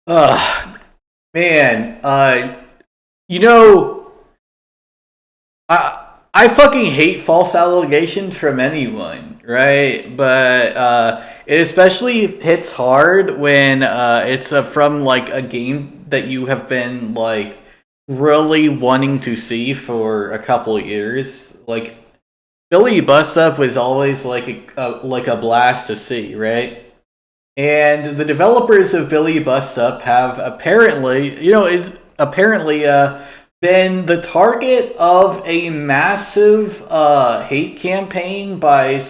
Ugh, man. You know, I fucking hate false allegations from anyone, right? But it especially hits hard when it's from like a game that you have been like really wanting to see for a couple of years. Like Billy Bust stuff was always like a blast to see, right? And the developers of Billy Bust Up have apparently, apparently been the target of a massive hate campaign by.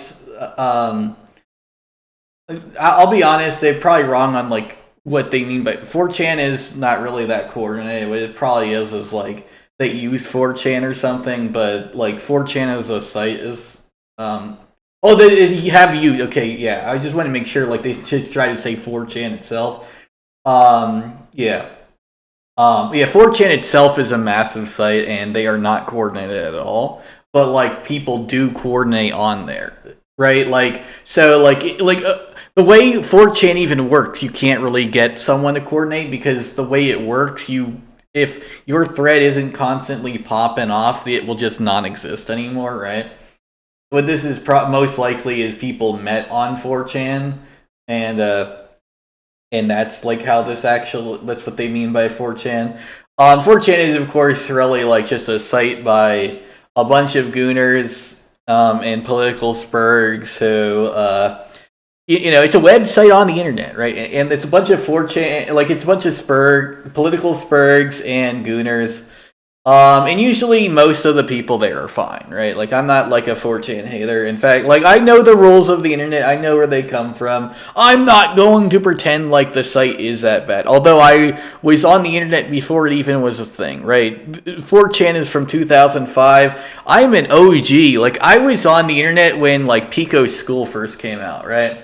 I'll be honest, they're probably wrong on like what they mean by 4chan is not really that coordinated. What it probably is like they use 4chan or something, but like 4chan as a site is oh, you have you. Okay, yeah. I just want to make sure, like, they should try to say 4chan itself. Yeah. Yeah, 4chan itself is a massive site, and they are not coordinated at all. But, like, people do coordinate on there, right? Like, so, the way 4chan even works, you can't really get someone to coordinate because the way it works, if your thread isn't constantly popping off, it will just non-exist anymore, right? What this is most likely is people met on 4chan, and that's like how that's what they mean by 4chan. 4chan is of course really like just a site by a bunch of gooners and political spurgs who it's a website on the internet, right? And it's a bunch of 4chan, like it's a bunch of political spurgs and gooners. And usually most of the people there are fine, right? Like, I'm not like a 4chan hater. In fact, like, I know the rules of the internet. I know where they come from. I'm not going to pretend like the site is that bad. Although I was on the internet before it even was a thing, right? 4chan is from 2005. I'm an OG. Like, I was on the internet when, like, Pico School first came out, right?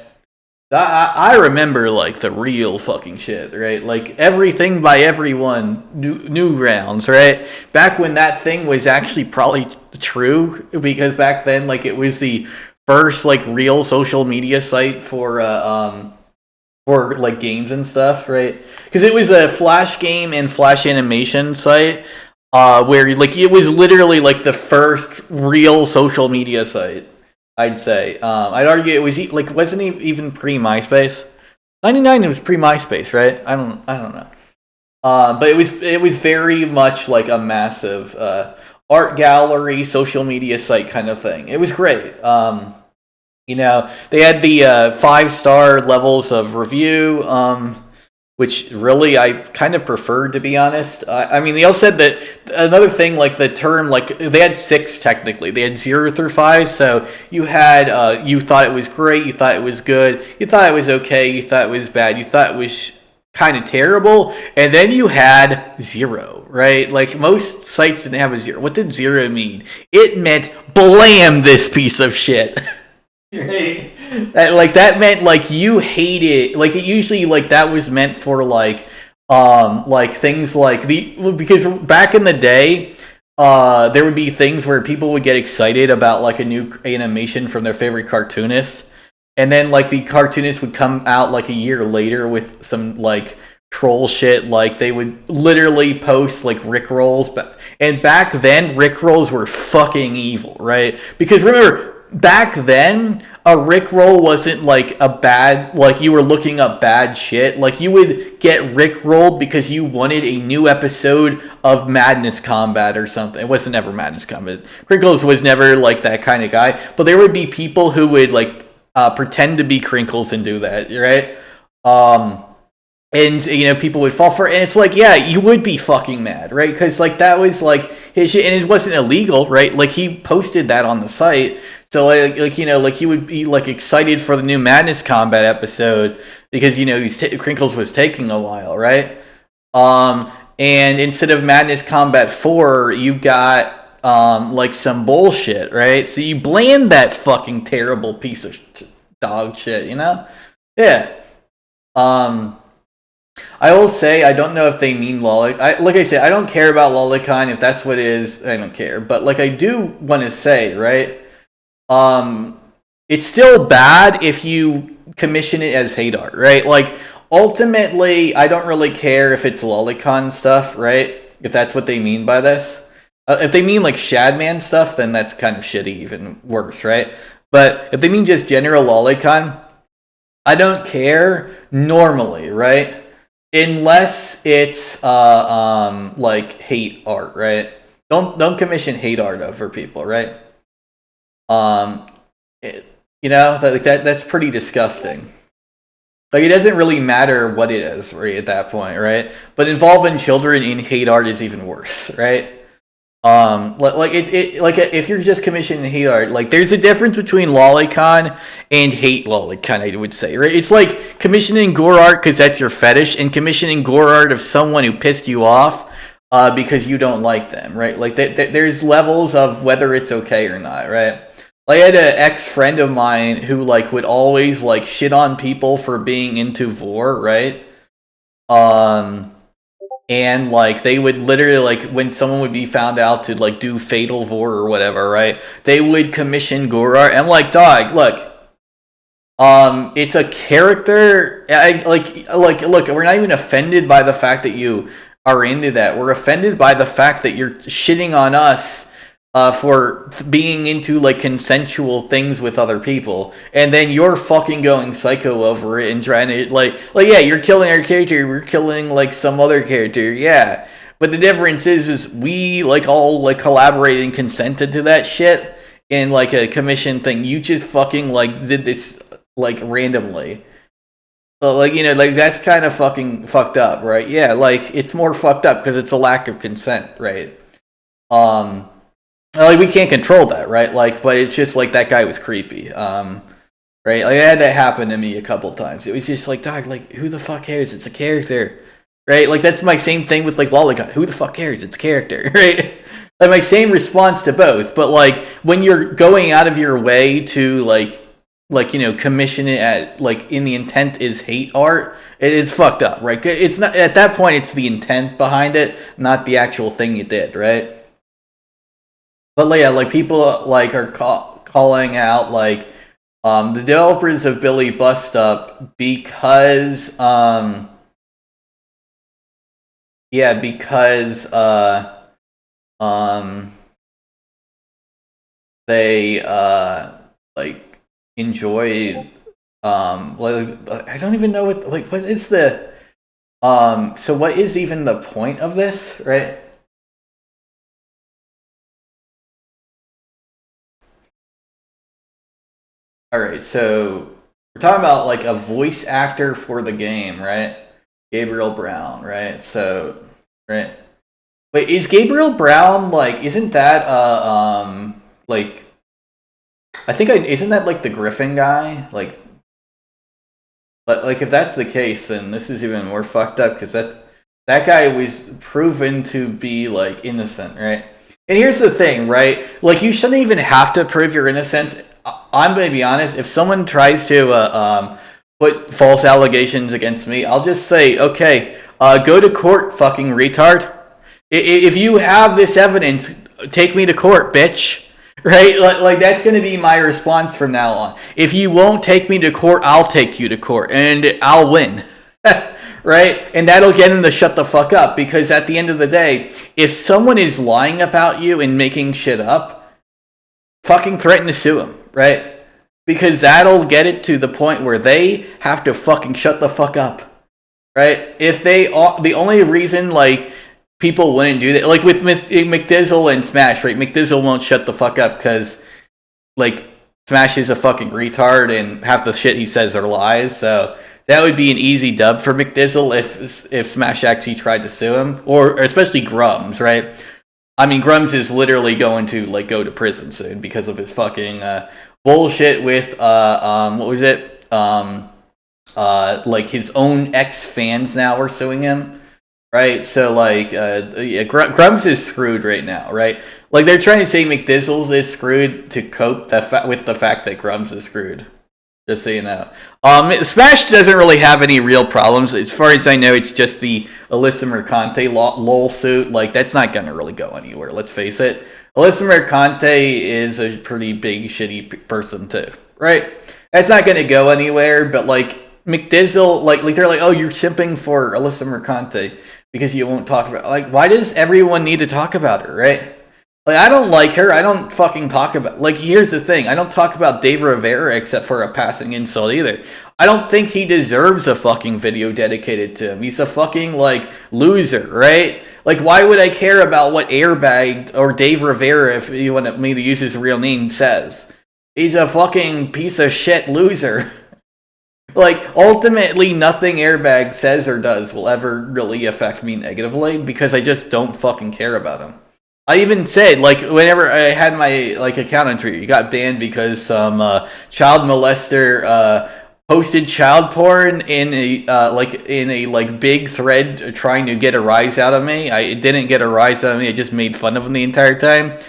I remember like the real fucking shit, right? Like everything by everyone, Newgrounds, right? Back when that thing was actually probably true, because back then like it was the first like real social media site for like games and stuff, right? Because it was a flash game and flash animation site, where like it was literally like the first real social media site. I'd say. I'd argue it was like wasn't even pre MySpace. 99 it was pre MySpace, right? I don't know. But it was very much like a massive art gallery, social media site kind of thing. It was great. They had the 5-star levels of review. Which really I kind of preferred, to be honest. I mean, they all said that another thing, like the term, like they had 6 technically. They had 0 through 5, so you had you thought it was great, you thought it was good, you thought it was okay, you thought it was bad, you thought it was kind of terrible, and then you had 0, right? Like most sites didn't have a 0. What did 0 mean? It meant blam this piece of shit. Right. That meant like you hate it. Like it usually like that was meant for like things like because back in the day there would be things where people would get excited about like a new animation from their favorite cartoonist, and then like the cartoonist would come out like a year later with some like troll shit. Like they would literally post like rickrolls, and back then rickrolls were fucking evil, right? Because remember, back then a rickroll wasn't like a bad, like you were looking up bad shit. Like you would get rickrolled because you wanted a new episode of Madness Combat or something. It wasn't ever Madness Combat. Crinkles was never like that kind of guy, but there would be people who would like pretend to be Crinkles and do that, right? And people would fall for it, and it's like, yeah, you would be fucking mad, right? Because like that was like his shit, and it wasn't illegal, right? Like he posted that on the site, so like he would be like excited for the new Madness Combat episode because Crinkles was taking a while, right? And instead of Madness Combat 4, you got like some bullshit, right? So you blame that fucking terrible piece of dog shit, yeah. I will say, I don't know if they mean Lolicon. Like I said, I don't care about Lolicon. If that's what it is, I don't care. But like I do want to say, right? It's still bad if you commission it as hate art, right? Like ultimately, I don't really care if it's lolicon stuff, right? If that's what they mean by this. If they mean like Shadman stuff, then that's kind of shitty, even worse, right? But if they mean just general lolicon, I don't care normally, right? Unless it's like hate art, right? Don't commission hate art over people, right? That's pretty disgusting. Like, it doesn't really matter what it is, right, at that point, right? But involving children in hate art is even worse, right? If you're just commissioning hate art, like, there's a difference between lolicon and hate lolicon, I would say, right? It's like commissioning gore art because that's your fetish, and commissioning gore art of someone who pissed you off because you don't like them, right? Like, there's levels of whether it's okay or not, right? Like, I had an ex-friend of mine who, like, would always, like, shit on people for being into vor, right? And, like, they would literally, like, when someone would be found out to, like, do fatal vor or whatever, right? They would commission gore art. I'm like, dog, look. It's a character. Look, we're not even offended by the fact that you are into that. We're offended by the fact that you're shitting on us for being into, like, consensual things with other people, and then you're fucking going psycho over it and trying to, yeah, you're killing our character, we're killing, like, some other character, yeah. But the difference is we, like, all, like, collaborated and consented to that shit in, like, a commission thing. You just fucking, like, did this, like, randomly. So, like, like, that's kind of fucking fucked up, right? Yeah, like, it's more fucked up because it's a lack of consent, right? Like, we can't control that, right? Like, but it's just, like, that guy was creepy, right? Like, I had that happen to me a couple times. It was just like, dog, like, who the fuck cares? It's a character, right? Like, that's my same thing with, like, lolicon. Who the fuck cares? It's character, right? Like, my same response to both. But, like, when you're going out of your way to, like, commission it at, like, in the intent is hate art, it's fucked up, right? It's not, at that point, it's the intent behind it, not the actual thing you did, right? But yeah, like, people, like, are calling out, like, the developers of Billy Bust Up because they like, enjoy I don't even know what is the so what is even the point of this, right? Alright, so we're talking about, like, a voice actor for the game, right? Gabriel Brown, right? So, right. Wait, is Gabriel Brown, like, isn't that, like, isn't that, like, the Griffin guy? Like, but, like, if that's the case, then this is even more fucked up, because that guy was proven to be, like, innocent, right? And here's the thing, right? Like, you shouldn't even have to prove your innocence. I'm going to be honest, if someone tries to put false allegations against me, I'll just say, okay, go to court, fucking retard. If you have this evidence, take me to court, bitch. Right? Like, that's going to be my response from now on. If you won't take me to court, I'll take you to court, and I'll win. Right? And that'll get him to shut the fuck up, because at the end of the day, if someone is lying about you and making shit up, fucking threaten to sue him, right? Because that'll get it to the point where they have to fucking shut the fuck up, right? If the only reason, like, people wouldn't do that, like with McDizzle and Smash, right? McDizzle won't shut the fuck up because, like, Smash is a fucking retard and half the shit he says are lies, so that would be an easy dub for McDizzle if Smash actually tried to sue him, or especially Grums, right? I mean, Grums is literally going to, like, go to prison soon because of his fucking bullshit with what was it? Like, his own ex-fans now are suing him, right? So, like, yeah, Grums is screwed right now, right? Like, they're trying to say McDizzles is screwed to cope with the fact that Grums is screwed. Just so you know. Smash doesn't really have any real problems. As far as I know, it's just the Alyssa Mercante lol suit. Like, that's not going to really go anywhere, let's face it. Alyssa Mercante is a pretty big, shitty person, too. Right? That's not going to go anywhere, but, like, McDizzle, like they're like, oh, you're simping for Alyssa Mercante because you won't talk about, like, why does everyone need to talk about her, right? Like, I don't like her. I don't fucking talk about, like, here's the thing. I don't talk about Dave Rivera except for a passing insult either. I don't think he deserves a fucking video dedicated to him. He's a fucking, like, loser, right? Like, why would I care about what Airbag or Dave Rivera, if you want me to use his real name, says? He's a fucking piece of shit loser. Like, ultimately, nothing Airbag says or does will ever really affect me negatively because I just don't fucking care about him. I even said, like, whenever I had my, like, account entry, it got banned because some child molester posted child porn in a big thread trying to get a rise out of me. It didn't get a rise out of me. I just made fun of him the entire time.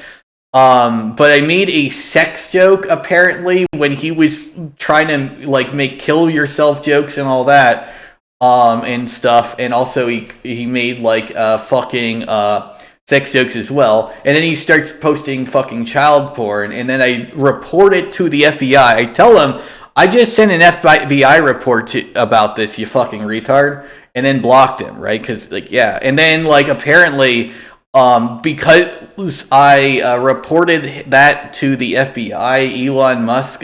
But I made a sex joke apparently when he was trying to, like, make kill yourself jokes and all that, and stuff. And also he made, like, fucking sex jokes as well. And then he starts posting fucking child porn. And then I report it to the FBI. I tell him, I just sent an FBI report about this, you fucking retard. And then blocked him, right? Because, like, yeah. And then, like, apparently, because I reported that to the FBI, Elon Musk,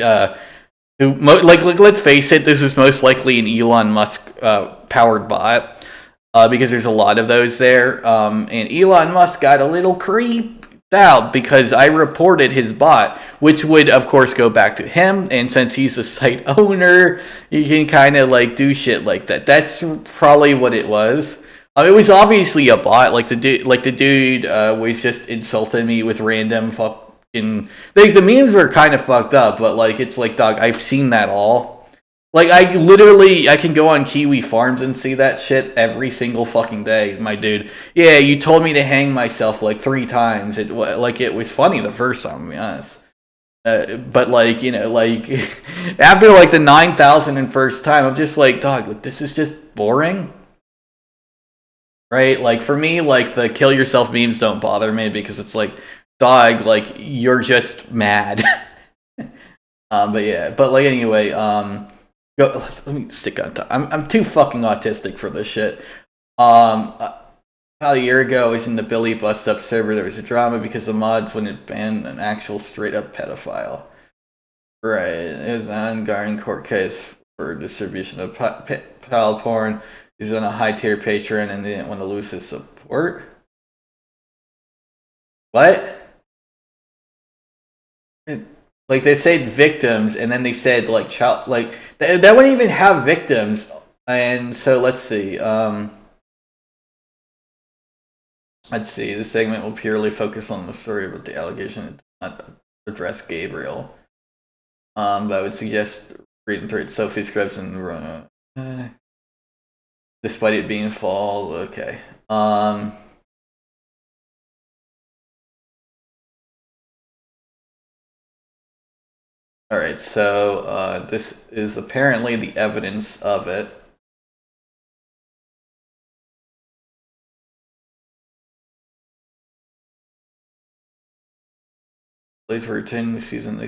who, like, let's face it, this was most likely an Elon Musk powered bot. Because there's a lot of those there. And Elon Musk got a little creeped out because I reported his bot, which would, of course, go back to him. And since he's a site owner, he can kind of, like, do shit like that. That's probably what it was. It was obviously a bot. Like, the dude was just insulting me with random fucking... Like, the memes were kind of fucked up, but, like, it's like, dog, I've seen that all. Like, I can go on Kiwi Farms and see that shit every single fucking day, my dude. Yeah, you told me to hang myself, like, 3 times. It was funny the first time, to be honest. But, like, you know, like, after, like, the 9,001st time, I'm just like, dog, like, this is just boring. Right? Like, for me, like, the kill yourself memes don't bother me because it's like, dog, like, you're just mad. But yeah, but, like, anyway, let me stick on top. I'm too fucking autistic for this shit. About a year ago, I was in the Billy Bust Up server. There was a drama because the mods wouldn't ban an actual straight up pedophile. Right, it was an ongoing court case for distribution of child porn. He's on a high tier patron and they didn't want to lose his support. What? Like, they said victims, and then they said, like, child, like, that wouldn't even have victims. And so, let's see. Let's see. This segment will purely focus on the story about the allegation and not address Gabriel. But I would suggest reading through it. Sophie Scrubs and despite it being fall, okay. Alright, so this is apparently the evidence of it. Please return the season.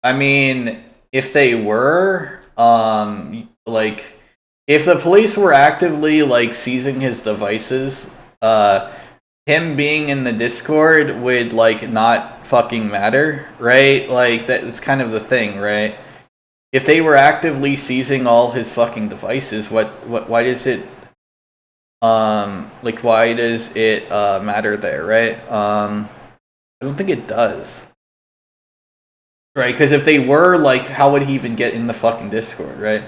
I mean, if they were, like, if the police were actively, like, seizing his devices, him being in the Discord would, like, not fucking matter, right? Like, that's kind of the thing, right? If they were actively seizing all his fucking devices, why does it, like, why does it, matter there, right? I don't think it does. Right, because if they were, like, how would he even get in the fucking Discord, right?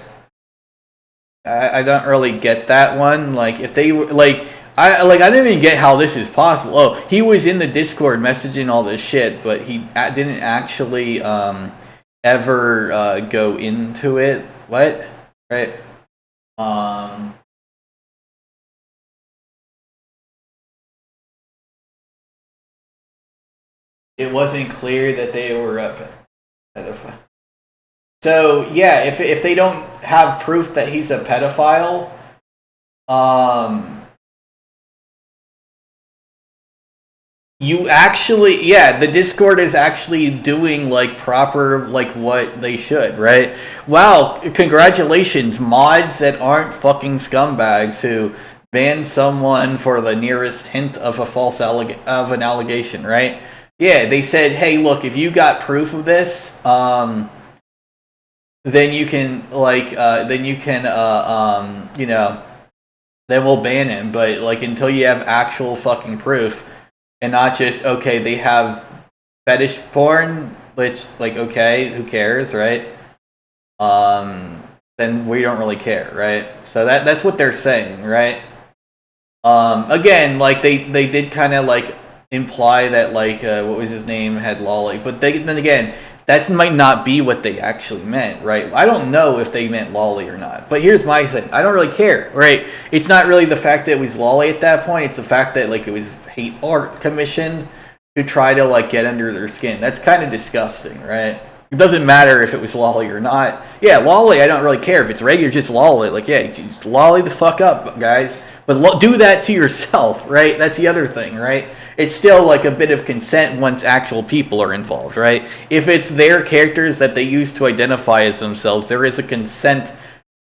I don't really get that one. Like, if they were, like, I didn't even get how this is possible. Oh, he was in the Discord messaging all this shit, but he didn't actually ever go into it. What? Right? It wasn't clear that they were a pedophile. So yeah, if they don't have proof that he's a pedophile, You actually, yeah, the Discord is actually doing like proper, like what they should, right? Wow, congratulations, mods that aren't fucking scumbags who ban someone for the nearest hint of a of an allegation, right? Yeah, they said, hey, look, if you got proof of this, then you can you know, then we'll ban him. But like until you have actual fucking proof, and not just okay, they have fetish porn, which like okay, who cares, right? Then we don't really care, right? So that's what they're saying, right? Again, like they did kind of like imply that like what was his name had lolly, but then again, that might not be what they actually meant, right? I don't know if they meant lolly or not. But here's my thing: I don't really care, right? It's not really the fact that it was lolly at that point; it's the fact that like it was hate art commissioned to try to like get under their skin. That's kind of disgusting, right? It doesn't matter if it was lolly or not. Yeah, lolly, I don't really care if it's regular, just lolly. Like, yeah, just lolly the fuck up, guys. But do that to yourself, right? That's the other thing, right? It's still like a bit of consent once actual people are involved, right? If it's their characters that they use to identify as themselves, there is a consent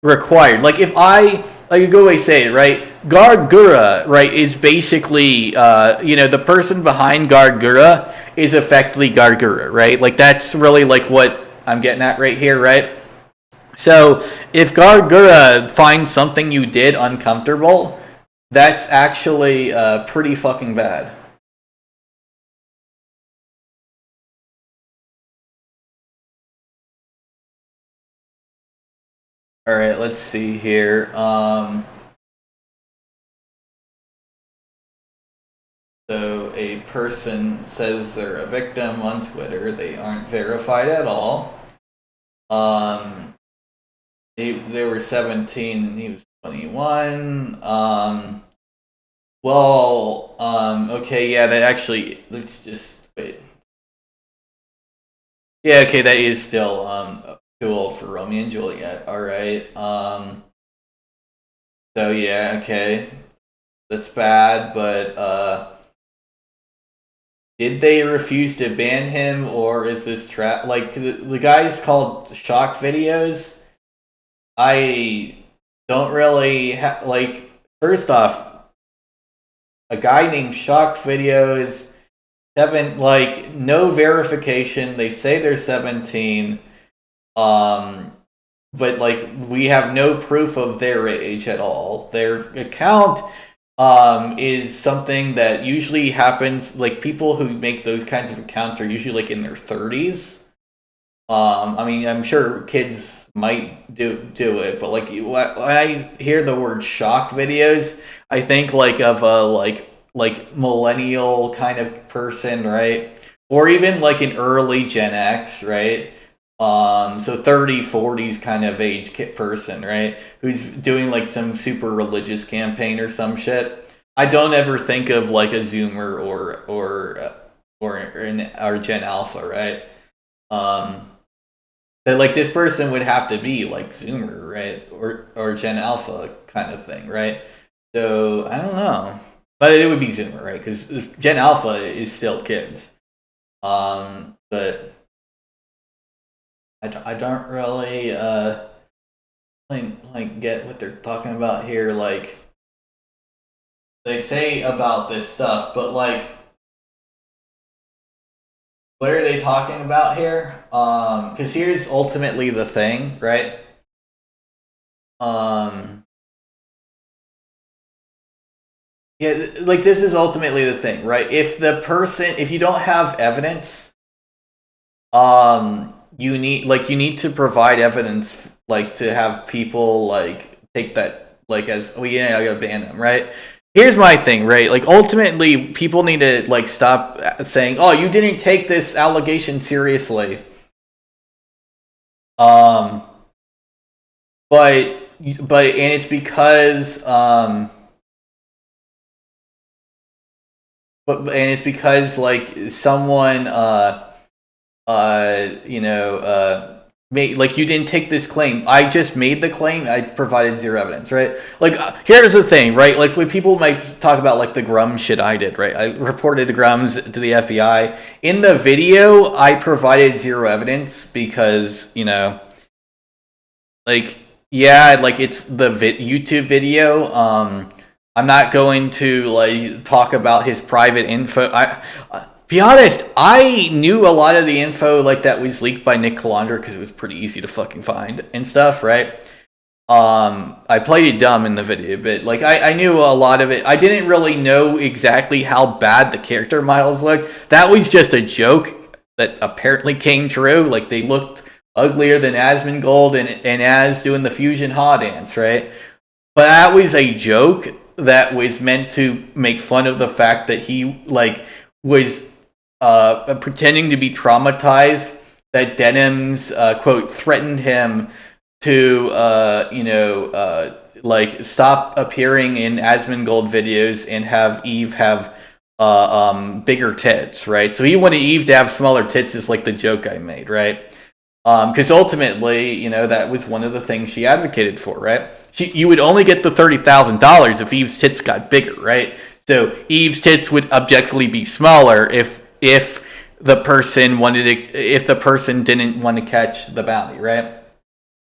required. Like if like a good way to say it, right? Gargura, right, is basically, the person behind Gargura is effectively Gargura, right? Like that's really like what I'm getting at right here, right? So if Gargura finds something you did uncomfortable, that's actually pretty fucking bad. All right, let's see here. So a person says they're a victim on Twitter. They aren't verified at all. They were 17 and he was 21. Okay, yeah, that actually, let's just wait. Yeah, okay, that is still too old for Romeo and Juliet. All right. So yeah, okay, that's bad. But did they refuse to ban him, or is this trap? Like the guy's called Shock Videos. I don't really like. First off, a guy named Shock Videos, like no verification. They say they're 17. But like we have no proof of their age at all. Their account is something that usually happens. Like people who make those kinds of accounts are usually like in their 30s. I mean, I'm sure kids might do it, but like when I hear the word shock videos, I think like of a like millennial kind of person, right? Or even like an early Gen X, right? So 30, 40s kind of age person, right? Who's doing like some super religious campaign or some shit. I don't ever think of like a Zoomer or Gen Alpha, right? So like this person would have to be like Zoomer, right? Or Gen Alpha kind of thing, right? So I don't know. But it would be Zoomer, right? Because Gen Alpha is still kids. But I don't really like get what they're talking about here. Like they say about this stuff, but like what are they talking about here? Because here's ultimately the thing, right? Yeah, like this is ultimately the thing, right? If you don't have evidence, you need to provide evidence, like to have people like take that like as yeah, I gotta ban them, right? Here's my thing, right? Like ultimately, people need to like stop saying, "Oh, you didn't take this allegation seriously." Um, and it's because like someone like you didn't take this claim. I just made the claim. I provided zero evidence, right? Like here's the thing, right? Like when people might talk about like the Grum shit I did, right? I reported the Grums to the FBI. In the video, I provided zero evidence because like yeah, like it's the YouTube video. I'm not going to like talk about his private info. Be honest, I knew a lot of the info like that was leaked by Nick Calandra because it was pretty easy to fucking find and stuff, right? I played it dumb in the video, but like I knew a lot of it. I didn't really know exactly how bad the character models looked. That was just a joke that apparently came true. Like they looked uglier than Asmongold and Az doing the fusion ha dance, right? But that was a joke that was meant to make fun of the fact that he like was pretending to be traumatized, that Denims quote threatened him to like stop appearing in Asmongold videos and have Eve have bigger tits, right? So he wanted Eve to have smaller tits, is like the joke I made, right? Because ultimately, that was one of the things she advocated for, right? You would only get the $30,000 if Eve's tits got bigger, right? So Eve's tits would objectively be smaller if the person didn't want to catch the bounty, right?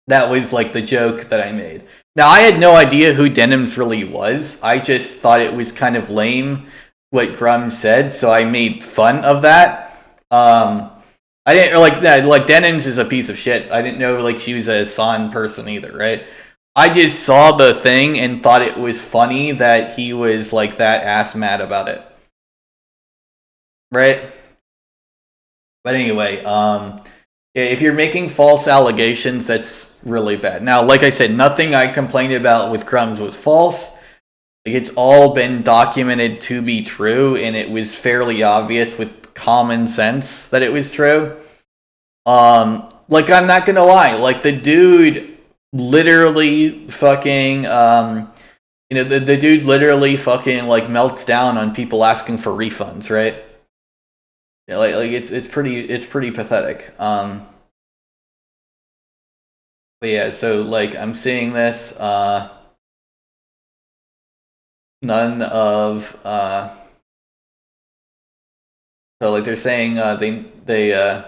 That was like the joke that I made. Now I had no idea who Denims really was. I just thought it was kind of lame what Grum said, so I made fun of that. I didn't like that. Like Denims is a piece of shit. I didn't know like she was a San person either, right? I just saw the thing and thought it was funny that he was like that ass mad about it, right? But anyway, if you're making false allegations, that's really bad. Now, like I said, nothing I complained about with Crumbs was false. Like, it's all been documented to be true, and it was obvious with common sense that it was true. Like I'm not gonna lie, like the dude literally fucking the dude literally fucking like melts down on people asking for refunds, right? Yeah, like it's pretty pathetic. But yeah, so like I'm seeing this none of so like they're saying they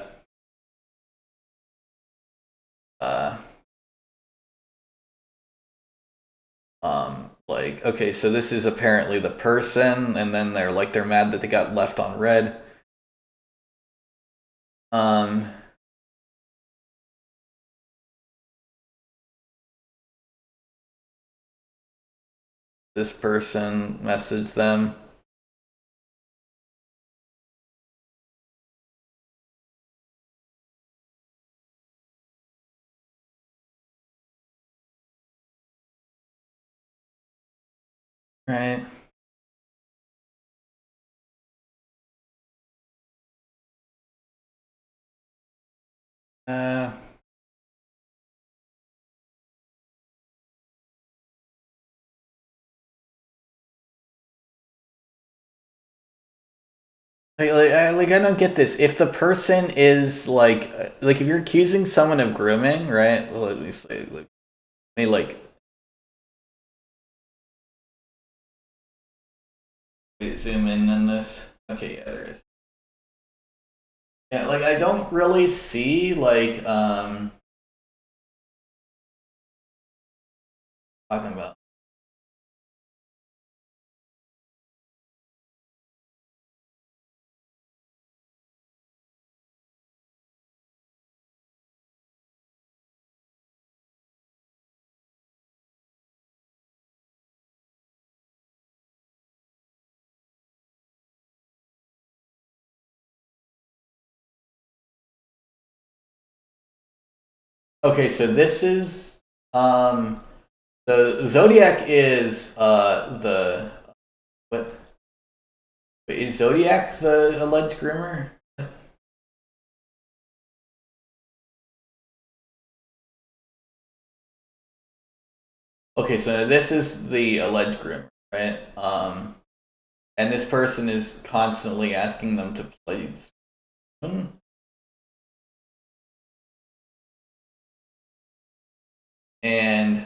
like okay, so this is apparently the person, and then they're mad that they got left on red. This person messaged them. Right. I don't get this. If the person is like if you're accusing someone of grooming, right? Well, at least let me zoom in on this. Okay, yeah, there is. Yeah, like I don't really see talking about. Okay, so this is the Zodiac is the what is Zodiac the alleged groomer? Okay, so this is the alleged groomer, right? And this person is constantly asking them to play. And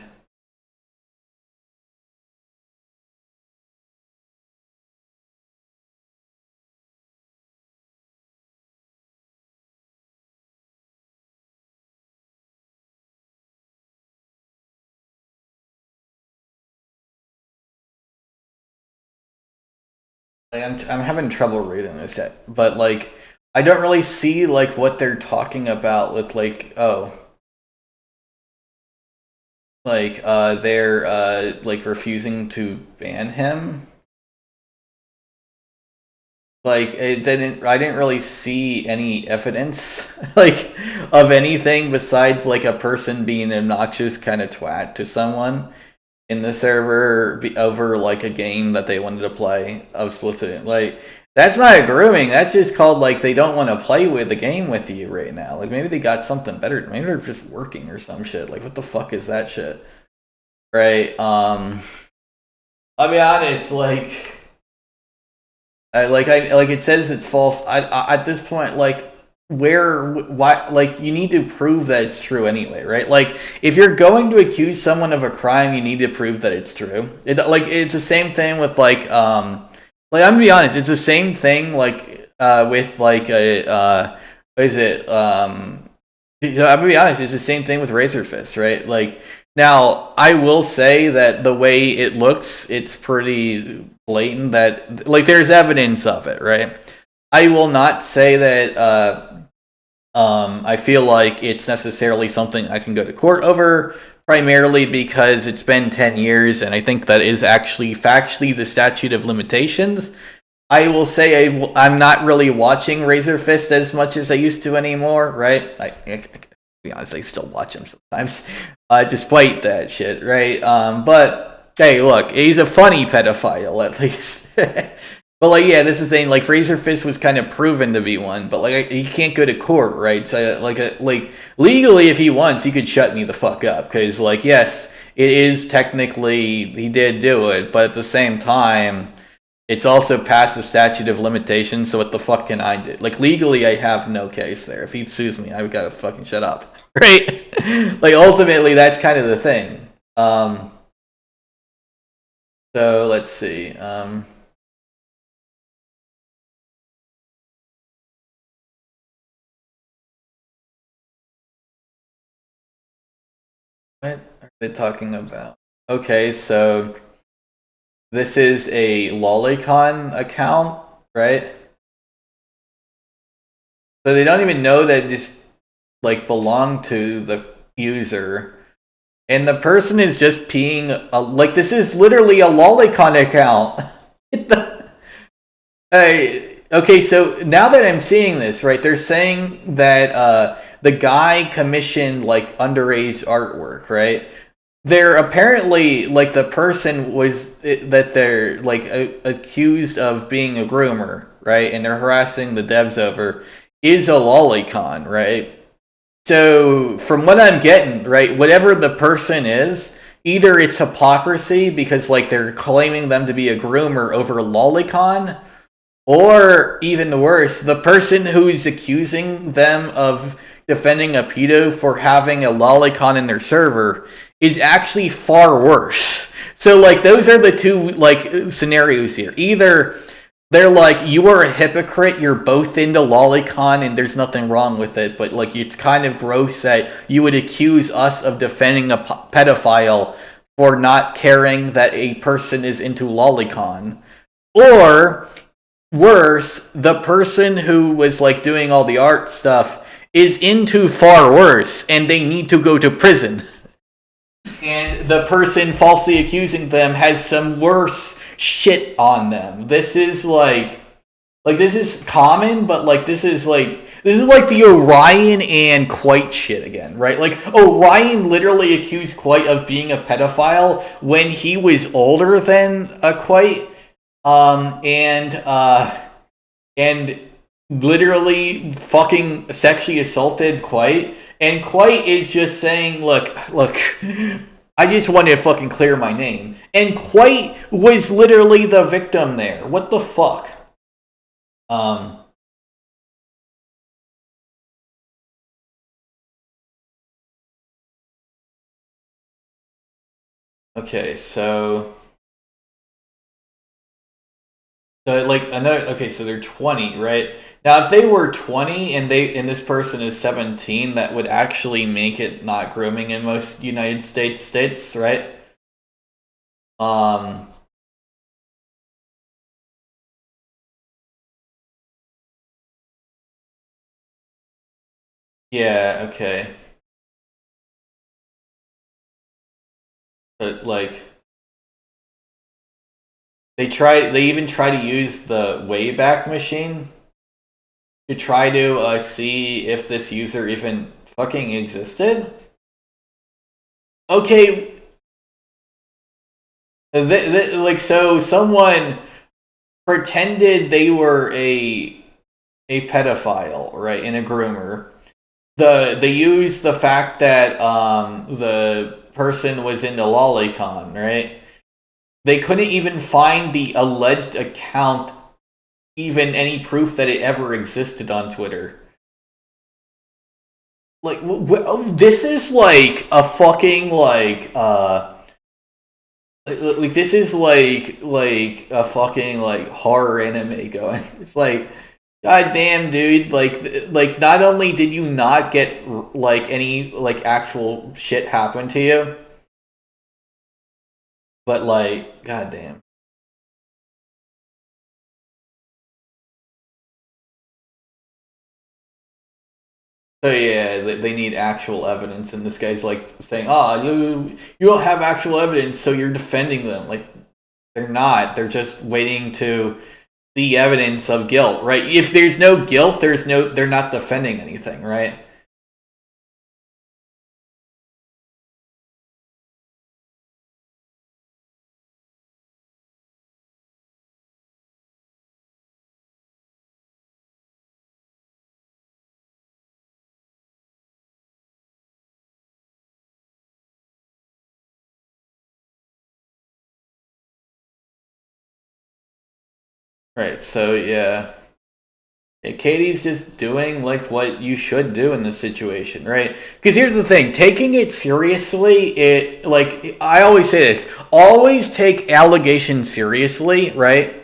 I'm having trouble reading this yet, but like I don't really see like what they're talking about with like they're like refusing to ban him. Like I didn't really see any evidence like of anything besides like a person being an obnoxious kind of twat to someone in the server over like a game that they wanted to play of Splatoon. Like that's not grooming. That's just called like they don't want to play with the game with you right now. Like maybe they got something better. Maybe they're just working or some shit. Like what the fuck is that shit? Right? I'll be honest. Like it says it's false. At this point, like why like you need to prove that it's true anyway, right? Like if you're going to accuse someone of a crime, you need to prove that it's true. It's the same thing with like I'm gonna be honest, it's the same thing like with like a what is it I'm gonna be honest, it's the same thing with Razor Fist, right? Like now I will say that the way it looks, it's pretty blatant that like there's evidence of it, right? I will not say that I feel like it's necessarily something I can go to court over, primarily because it's been 10 years and I think that is actually factually the statute of limitations. I will say I'm not really watching Razor Fist as much as I used to anymore, right? To be honest, I still watch him sometimes, despite that shit, right? But hey, look, he's a funny pedophile at least. But like, yeah, this is the thing. Like, Razor Fist was kind of proven to be one, but like, he can't go to court, right? So like legally, if he wants, he could shut me the fuck up because, like, yes, it is technically he did do it, but at the same time it's also past the statute of limitations, so what the fuck can I do? Like, legally, I have no case there. If he sues me, I've got to fucking shut up. Right? Like, ultimately, that's kind of the thing. So, let's see. What are they talking about? Okay, so this is a Lolicon account, right? So they don't even know that this like belonged to the user. And the person is just peeing. Like this is literally a Lolicon account. Okay, so now that I'm seeing this, right? They're saying that the guy commissioned like underage artwork, right? They're apparently like the person was that they're like accused of being a groomer, right? And they're harassing the devs over is a lolicon, right? So from what I'm getting, right, whatever the person is, either it's hypocrisy because like they're claiming them to be a groomer over lolicon, or even worse, the person who's accusing them of defending a pedo for having a lolicon in their server is actually far worse. So like those are the two like scenarios here. Either they're like, you are a hypocrite, you're both into lolicon and there's nothing wrong with it, but like it's kind of gross that you would accuse us of defending a pedophile for not caring that a person is into lolicon. Or worse, the person who was like doing all the art stuff is into far worse and they need to go to prison. And the person falsely accusing them has some worse shit on them. This is like this is common, but like this is like the Orion and Quite shit again, right? Like Orion literally accused Quite of being a pedophile when he was older than Quite, and literally fucking sexually assaulted Quite, and Quite is just saying, look, I just wanted to fucking clear my name, and Quite was literally the victim there. What the fuck? Okay, so like another. Okay, so they're 20, right? Now, if they were 20 and this person is 17, that would actually make it not grooming in most United States, right? Um, yeah, okay. But like they even try to use the Wayback Machine to try to see if this user even fucking existed. Okay, like so someone pretended they were a pedophile, right, and a groomer. They used the fact that the person was into lolicon, right? They couldn't even find the alleged account, even any proof that it ever existed on Twitter. Like, this is like a fucking like this is like a fucking like horror anime going. It's like, god damn, dude. Like not only did you not get like any like actual shit happen to you, but like, god damn. So yeah, they need actual evidence, and this guy's like saying, "Ah, you don't have actual evidence, so you're defending them." Like they're not. They're just waiting to see evidence of guilt, right? If there's no guilt, they're not defending anything, right? Right. So yeah, Katie's just doing like what you should do in this situation, right? Because here's the thing: taking it seriously, it like I always say this: always take allegations seriously, right?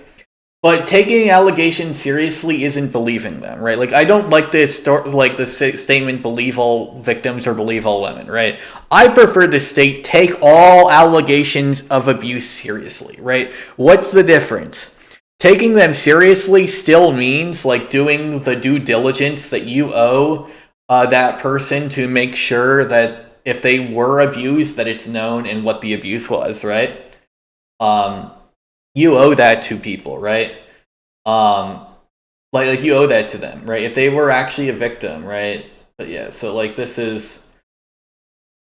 But taking allegations seriously isn't believing them, right? Like I don't like like the statement "believe all victims" or "believe all women," right? I prefer to state take all allegations of abuse seriously, right? What's the difference? Taking them seriously still means like doing the due diligence that you owe that person to make sure that if they were abused, that it's known and what the abuse was, right? Um, you owe that to people, right? Um, like you owe that to them, right? If they were actually a victim, right? But yeah, so like this is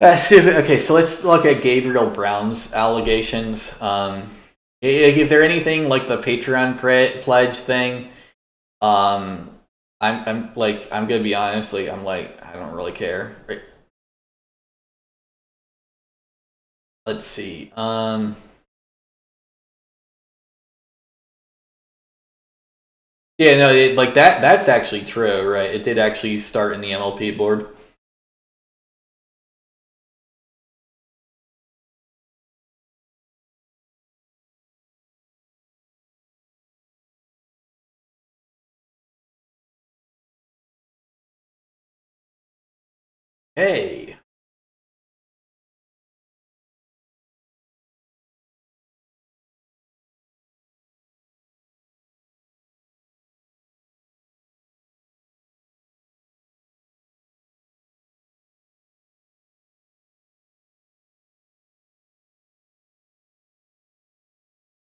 okay. So let's look at Gabriel Brown's allegations. If there anything like the Patreon pledge thing, um, I'm gonna be honest, like I'm like I don't really care. Right? Let's see. Yeah, no, like that's actually true, right? It did actually start in the MLP board. Hey.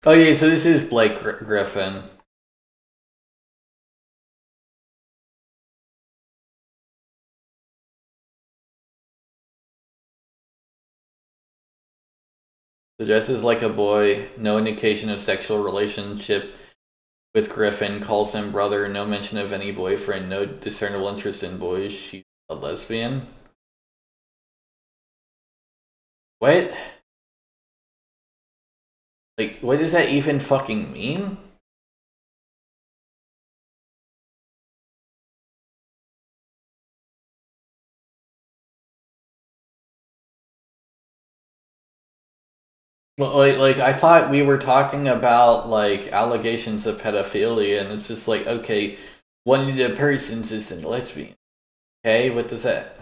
Oh yeah, so this is Blake Griffin. So dresses like a boy, no indication of sexual relationship with Griffin, calls him brother, no mention of any boyfriend, no discernible interest in boys. She's a lesbian. What? Like, what does that even fucking mean? Like I thought we were talking about like allegations of pedophilia, and it's just like, okay, one of the persons is a lesbian. Okay, what does that?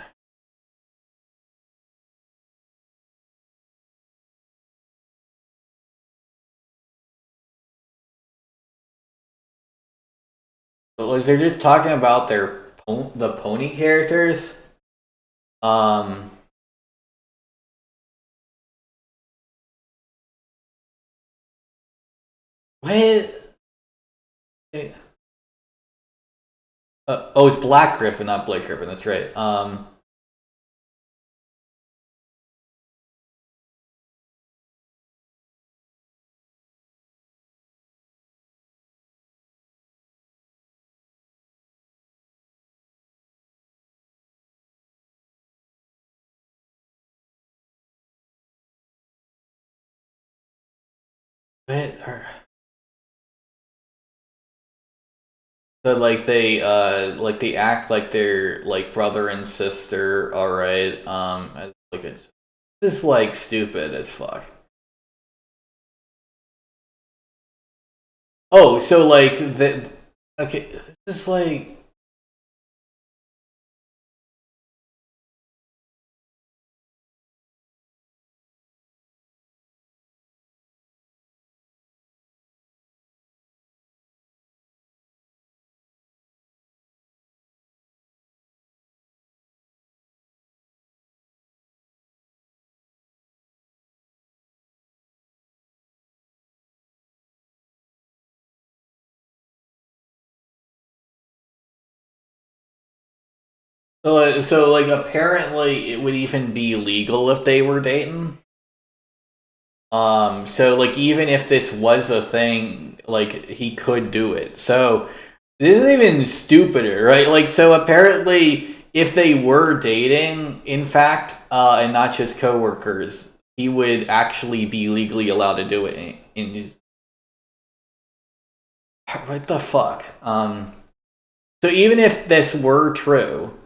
But like they're just talking about the pony characters. Um, what? Oh, it's Black Griffin, not Blake Griffin. That's right. What? So like they act like they're like brother and sister, all right. As like a, this is like stupid as fuck. Oh, so like the okay, this is like so like apparently it would even be legal if they were dating. So like even if this was a thing, like he could do it. So this is even stupider, right? Like so apparently if they were dating, in fact, and not just coworkers, he would actually be legally allowed to do it in his what the fuck? So even if this were true,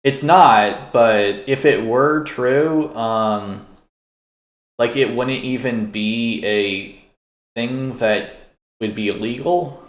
it's not, but if it were true, like it wouldn't even be a thing that would be illegal.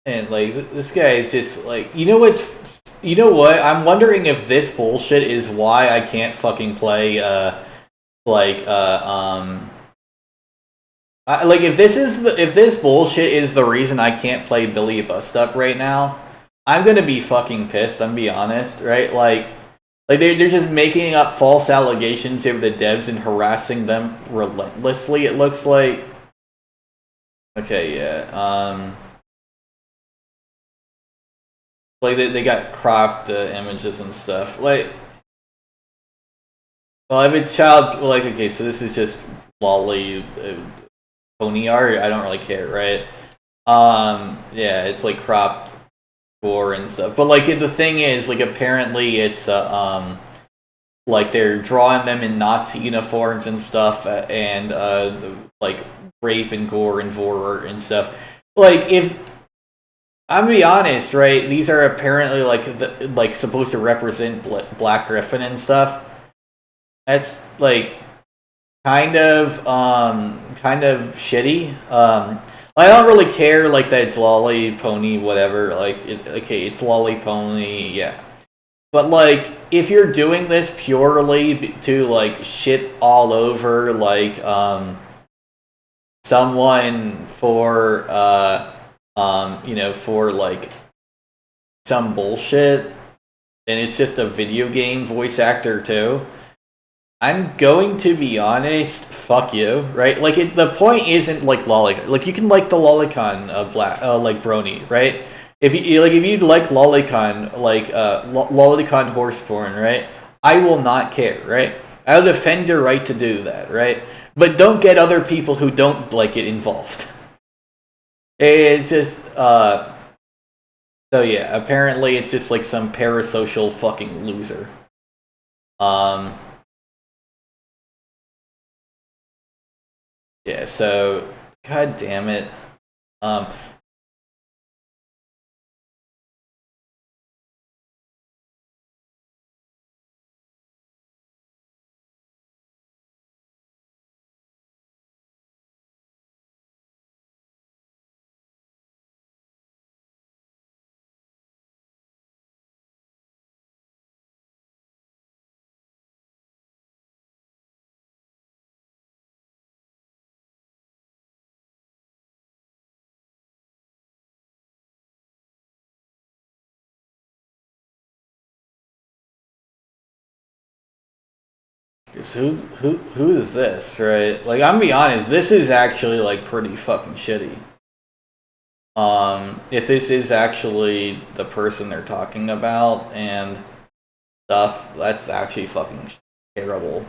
And like this guy is just like, you know what? I'm wondering if this bullshit is why I can't fucking play like like if this bullshit is the reason I can't play Billy Bust Up right now, I'm gonna be fucking pissed. I'm be honest, right? Like they're just making up false allegations over the devs and harassing them relentlessly. It looks like. Okay, yeah. Like they got cropped images and stuff. Like, well, if it's child, like, okay, so this is just lolly pony art. I don't really care, right? Yeah, it's like cropped gore and stuff. But like the thing is, like, apparently it's like they're drawing them in Nazi uniforms and stuff, and like rape and gore and horror and stuff. Like if I'm gonna be honest, right? These are apparently like supposed to represent Black Griffin and stuff. That's like kind of shitty. I don't really care like that it's lolly pony whatever. Like okay, it's lolly pony, yeah. But like if you're doing this purely to like shit all over like someone for you know, for like some bullshit, and it's just a video game voice actor too. I'm going to be honest, fuck you, right? Like the point isn't like lolicon. Like you can like the lolicon black like brony, right? If you'd like lolicon like lolicon horse porn, right? I will not care, right? I'll defend your right to do that, right? But don't get other people who don't like it involved. It's just, so yeah, apparently it's just like some parasocial fucking loser. Yeah, so, god damn it. Who is this, right? Like, I'm gonna be honest, this is actually like pretty fucking shitty. If this is actually the person they're talking about and stuff, that's actually fucking terrible.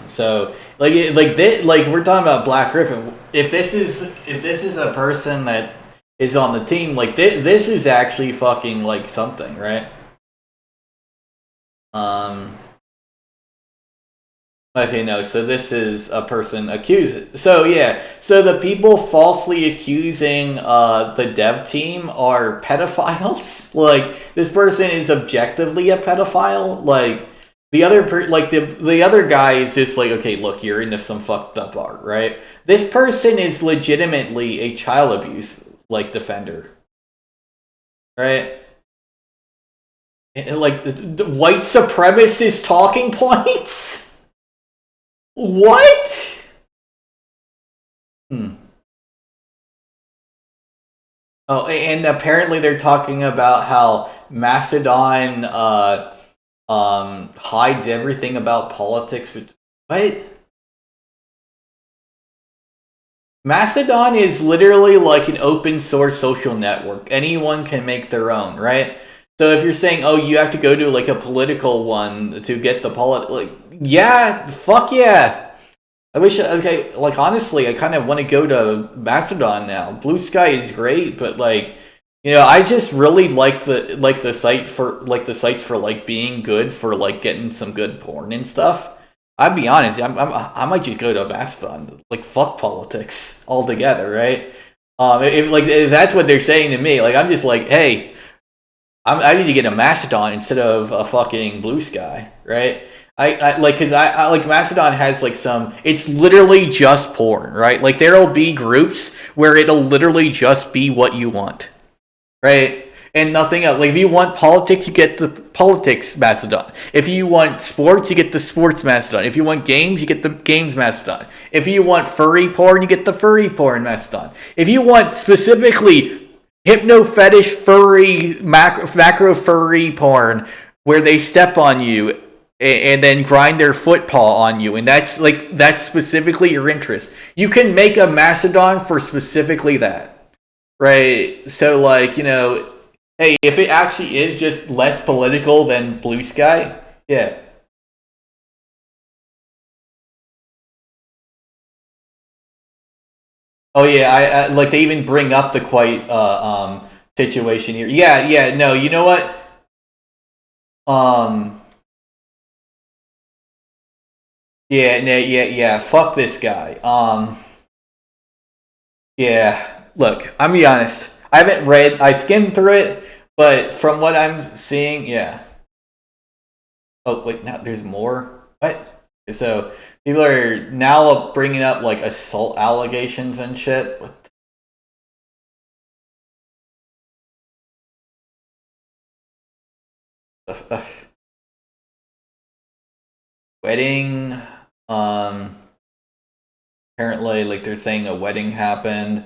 So like we're talking about Black Griffin. If this is a person that is on the team, like this is actually fucking like something, right? Okay, no, so this is a person accused. So yeah, so the people falsely accusing the dev team are pedophiles. Like, this person is objectively a pedophile. Like, the other the other guy is just like, okay, look, you're into some fucked up art, right? This person is legitimately a child abuse like defender, right? Like, the white supremacist talking points. What? Oh, and apparently they're talking about how Mastodon hides everything about politics. What? Mastodon is literally like an open source social network. Anyone can make their own, right? So if you're saying, oh, you have to go to like a political one to get the like, yeah, fuck yeah. I wish, okay, like, honestly, I kind of want to go to Mastodon now. Blue Sky is great, but like, you know, I just really like the site for like being good for like getting some good porn and stuff. I'd be honest, I might just go to Mastodon. Like, fuck politics altogether, right? If that's what they're saying to me, like, I'm just like, hey, I need to get a Mastodon instead of a fucking Blue Sky, right? I like, because I like Mastodon has like some, it's literally just porn, right? Like, there'll be groups where it'll literally just be what you want, right? And nothing else. Like, if you want politics, you get the politics Mastodon. If you want sports, you get the sports Mastodon. If you want games, you get the games Mastodon. If you want furry porn, you get the furry porn Mastodon. If you want specifically hypno fetish furry macro furry porn where they step on you and then grind their foot paw on you, and that's specifically your interest, you can make a Mastodon for specifically that, right? So, like, you know, hey, if it actually is just less political than Blue Sky, yeah. Oh yeah, I like, they even bring up the quite situation here. Yeah, no, you know what? Yeah, fuck this guy. Yeah, look, I'm gonna be honest. I skimmed through it, but from what I'm seeing, yeah. Oh, wait, now there's more? What? So, people are now bringing up, like, assault allegations and shit. What the wedding, apparently, like, they're saying a wedding happened.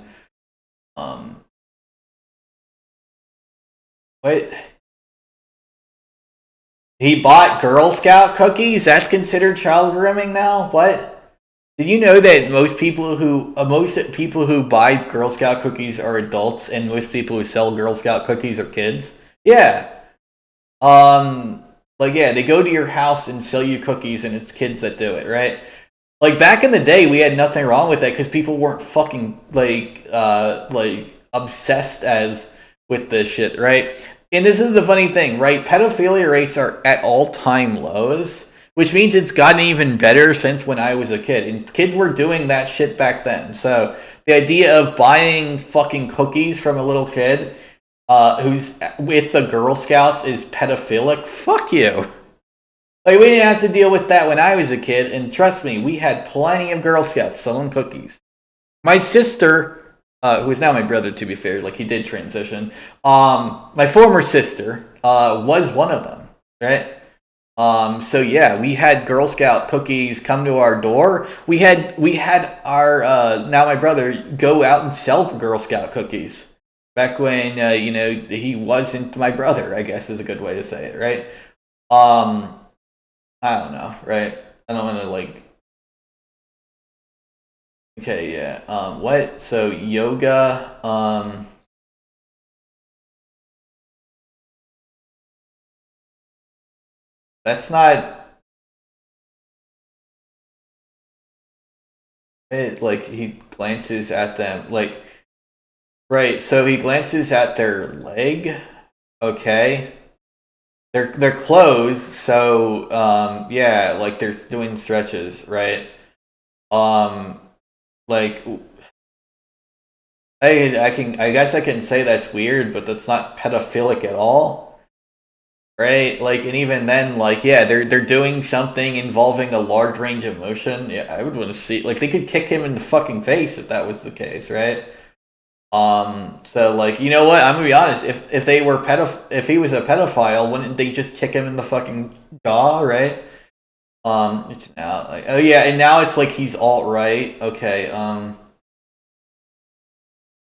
What? He bought Girl Scout cookies? That's considered child grooming now? What? Did you know that most people who buy Girl Scout cookies are adults, and most people who sell Girl Scout cookies are kids? Yeah. Like, Like, yeah, they go to your house and sell you cookies, and it's kids that do it, right? Like back in the day, we had nothing wrong with that because people weren't fucking like obsessed as with this shit, right? And this is the funny thing, right? Pedophilia rates are at all-time lows, which means it's gotten even better since when I was a kid. And kids were doing that shit back then. So the idea of buying fucking cookies from a little kid who's with the Girl Scouts is pedophilic. Fuck you. Like, we didn't have to deal with that when I was a kid, and trust me, we had plenty of Girl Scouts selling cookies. My sister, who is now my brother, to be fair, like he did transition. My former sister was one of them, right? So yeah, we had Girl Scout cookies come to our door. We had our now my brother go out and sell Girl Scout cookies back when he wasn't my brother, I guess is a good way to say it, right? I don't know, right? I don't want to like. Okay, yeah. What? So yoga. That's not it. Like he glances at them, like right. So he glances at their leg. Okay. They're closed, so yeah, like they're doing stretches, right? Um, like I guess I can say that's weird, but that's not pedophilic at all, right? Like, and even then, like, yeah, they're doing something involving a large range of motion. Yeah, I would want to see, like, they could kick him in the fucking face if that was the case, right? So like, you know what? I'm gonna be honest. If they were if he was a pedophile, wouldn't they just kick him in the fucking jaw, right? It's now like, oh yeah, and now it's like he's alt right. Okay,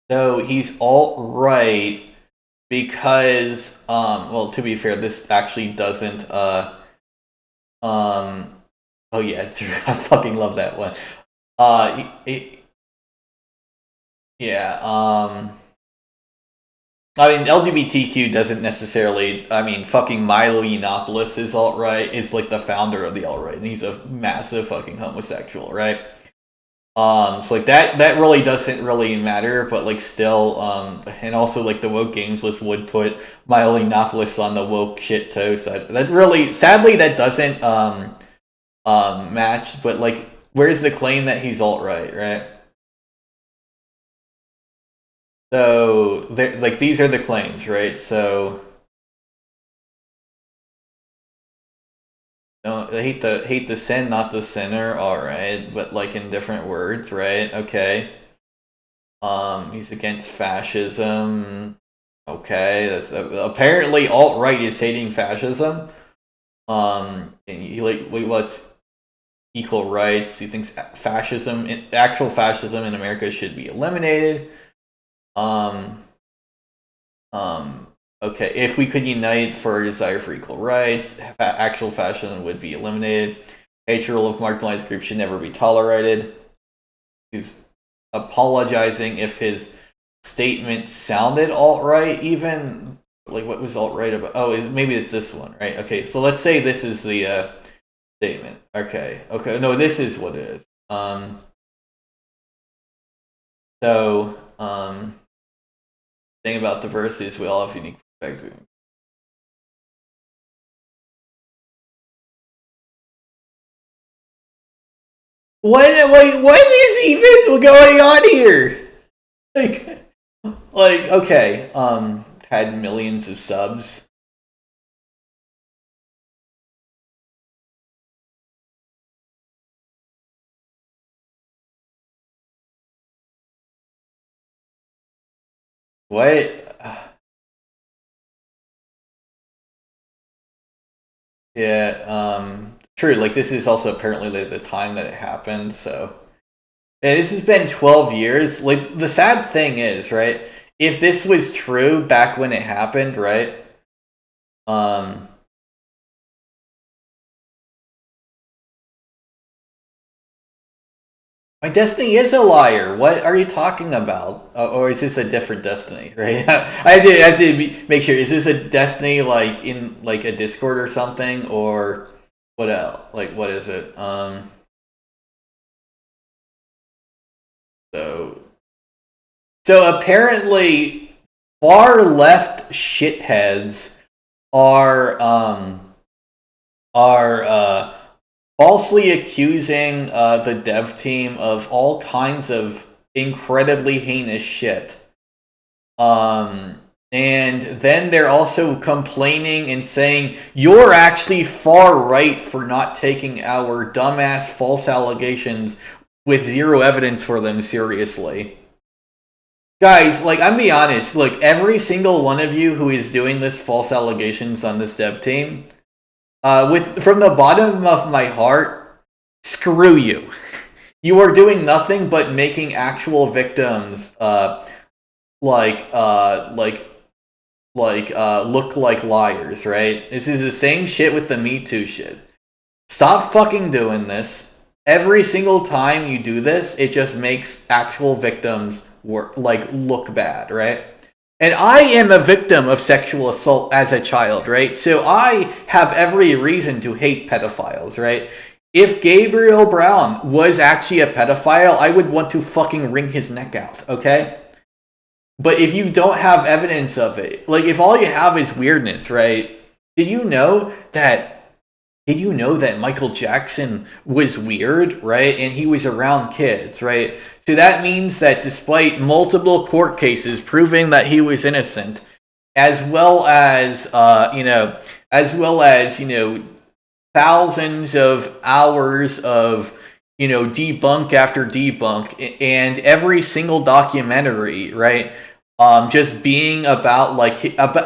so he's alt right because well, to be fair, this actually doesn't um oh yeah, it's true. I fucking love that one. Yeah, I mean, LGBTQ doesn't necessarily. I mean, fucking Milo Yiannopoulos is alt right. Is like the founder of the alt right, and he's a massive fucking homosexual, right? So like that really doesn't really matter, but like still, and also like the woke games list would put Milo Yiannopoulos on the woke shit toast. That really, sadly, that doesn't match. But like, where's the claim that he's alt right, right? So like these are the claims, right? So no, I hate the sin, not the sinner. All right, but like in different words, right? Okay. He's against fascism. Okay, that's apparently alt right is hating fascism. And he like wait, what's equal rights? He thinks actual fascism in America should be eliminated. Um, okay, if we could unite for a desire for equal rights, actual fascism would be eliminated. Hatred of marginalized groups should never be tolerated. He's apologizing if his statement sounded alt-right even. Like, what was alt-right about? Oh, maybe it's this one, right? Okay, so let's say this is the statement. Okay, no, this is what it is. Thing about diversity is we all have unique perspectives. What is even going on here? Like, okay, had millions of subs. What? Yeah, true. Like this is also apparently like the time that it happened. So yeah, this has been 12 years. Like the sad thing is, right? If this was true back when it happened, right? Um, My Destiny is a liar. What are you talking about? Or is this a different Destiny? Right? I did make sure. Is this a Destiny like in like a Discord or something, or what else? Like what is it? So apparently, far left shitheads are falsely accusing the dev team of all kinds of incredibly heinous shit. And then they're also complaining and saying, you're actually far right for not taking our dumbass false allegations with zero evidence for them seriously. Guys, like, I'm be honest, like, every single one of you who is doing this false allegations on this dev team, from the bottom of my heart, screw you. You are doing nothing but making actual victims look like liars, right? This is the same shit with the Me Too shit. Stop fucking doing this. Every single time you do this, it just makes actual victims look bad, right? And I am a victim of sexual assault as a child, right? So I have every reason to hate pedophiles, right? If Gabriel Brown was actually a pedophile, I would want to fucking wring his neck out, okay? But if you don't have evidence of it, like if all you have is weirdness, right? Did you know that Michael Jackson was weird, right? And he was around kids, right? So that means that despite multiple court cases proving that he was innocent, as well as thousands of hours of debunk after debunk, and every single documentary, right? Just being about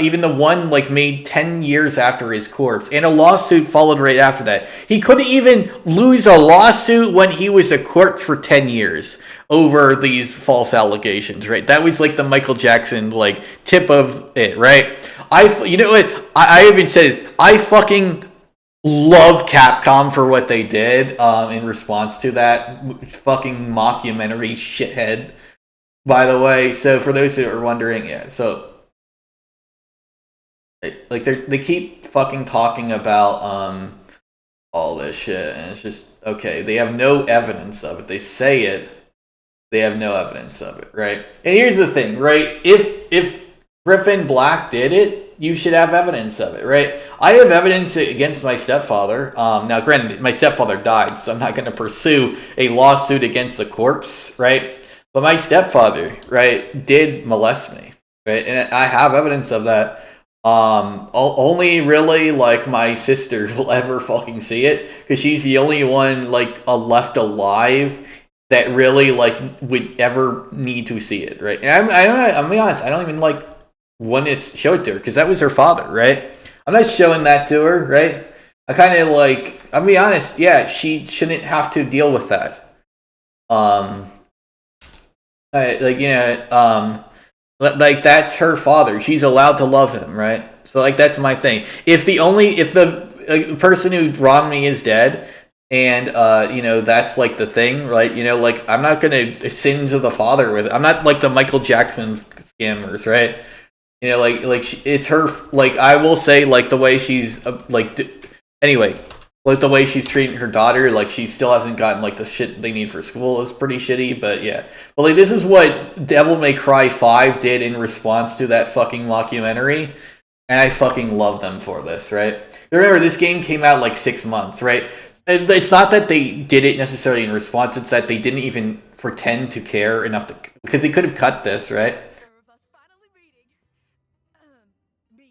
even the one made 10 years after his corpse, and a lawsuit followed right after that. He couldn't even lose a lawsuit when he was a corpse for 10 years over these false allegations, right? That was like the Michael Jackson tip of it, right? I even said I fucking love Capcom for what they did in response to that fucking mockumentary shithead. By the way, so for those who are wondering, yeah, so they keep fucking talking about all this shit, and it's just okay. They have no evidence of it. They say it, they have no evidence of it, right? And here's the thing, right? If Griffin Black did it, you should have evidence of it, right? I have evidence against my stepfather. Now, granted, my stepfather died, so I'm not going to pursue a lawsuit against the corpse, right? But my stepfather, right, did molest me, right? And I have evidence of that. Only really, my sister will ever fucking see it, because she's the only one, left alive that really, would ever need to see it, right? And I'm be honest, I don't even, want to show it to her, because that was her father, right? I'm not showing that to her, right? I kind of, I'll be honest, yeah, she shouldn't have to deal with that. That's her father. She's allowed to love him, right? So that's my thing. If the person who wronged me is dead, and that's the thing, right? I'm not gonna sins of the father with it. I'm not like the Michael Jackson scammers, right? It's her. I will say, the way she's anyway. The way she's treating her daughter, she still hasn't gotten the shit they need for school is pretty shitty, but yeah. But this is what Devil May Cry 5 did in response to that fucking mockumentary, and I fucking love them for this, right? Remember, this game came out 6 months, right? It's not that they did it necessarily in response, it's that they didn't even pretend to care enough because they could have cut this, right?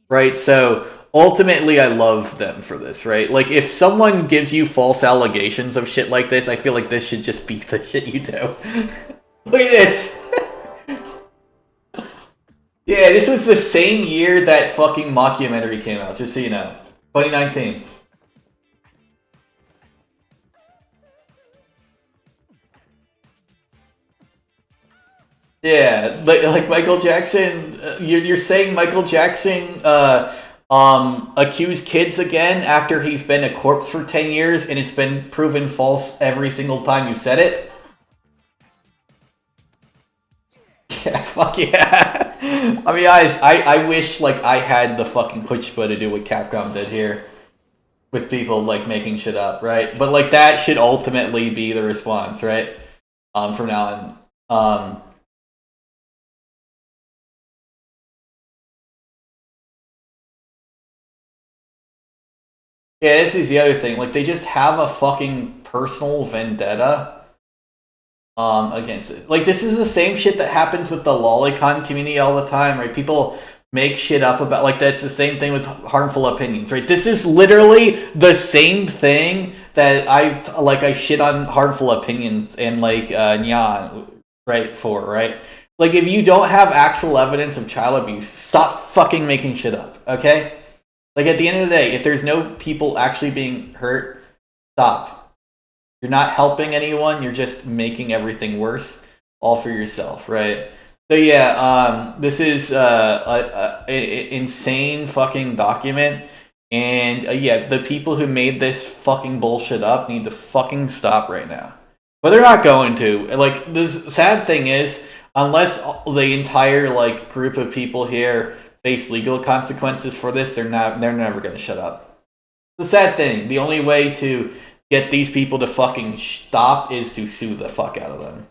Right, so ultimately I love them for this, right? If someone gives you false allegations of shit like this, I feel like this should just be the shit you do. Look at this! Yeah, this was the same year that fucking mockumentary came out, just so you know. 2019. Yeah, like Michael Jackson. You're saying Michael Jackson accused kids again after he's been a corpse for 10 years, and it's been proven false every single time you said it? Fuck yeah. I mean, I wish like I had the fucking chutzpah to do what Capcom did here with people like making shit up, right? But like that should ultimately be the response, right? From now on. Yeah, this is the other thing. Like they just have a fucking personal vendetta against it. Like this is the same shit that happens with the lolicon community all the time, right? People make shit up about like that's the same thing with harmful opinions, right? This is literally the same thing that I shit on harmful opinions and like Nyan, right, for, right? Like if you don't have actual evidence of child abuse, stop fucking making shit up, okay? Like at the end of the day, if there's no people actually being hurt, stop. You're not helping anyone. You're just making everything worse, all for yourself, right? So yeah, this is an insane fucking document, and yeah, the people who made this fucking bullshit up need to fucking stop right now. But they're not going to. Like the sad thing is, unless the entire like group of people here face legal consequences for this, they're never going to shut up. It's a sad thing. The only way to get these people to fucking stop is to sue the fuck out of them.